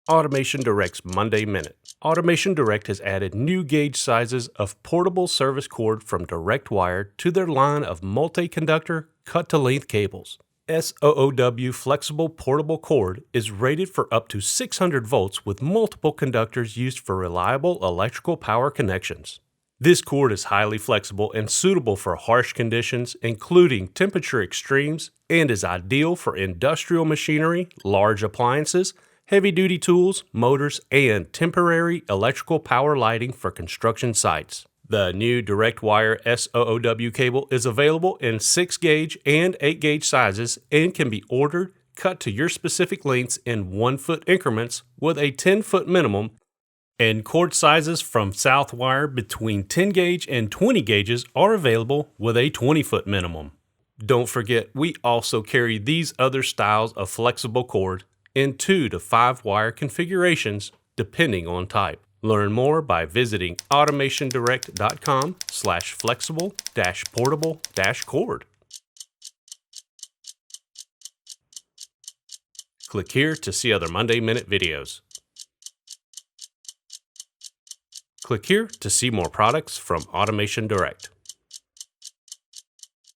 Automation Direct's Monday Minute. Automation Direct has added new gauge sizes of portable service cord from direct wire to their line of multi-conductor cut-to-length cables. SOOW flexible portable cord is rated for up to 600 volts with multiple conductors used for reliable electrical power connections. This cord is highly flexible and suitable for harsh conditions, including temperature extremes, and is ideal for industrial machinery, large appliances, heavy-duty tools, motors, and temporary electrical power lighting for construction sites. The new direct wire SOOW cable is available in 6-gauge and 8-gauge sizes and can be ordered, cut to your specific lengths in 1-foot increments with a 10-foot minimum, and cord sizes from Southwire between 10-gauge and 20 gauges are available with a 20-foot minimum. Don't forget, we also carry these other styles of flexible cord in 2 to 5 wire configurations depending on type. Learn more by visiting AutomationDirect.com/flexible-portable-cord. Click here to see other Monday Minute videos. Click here to see more products from Automation Direct.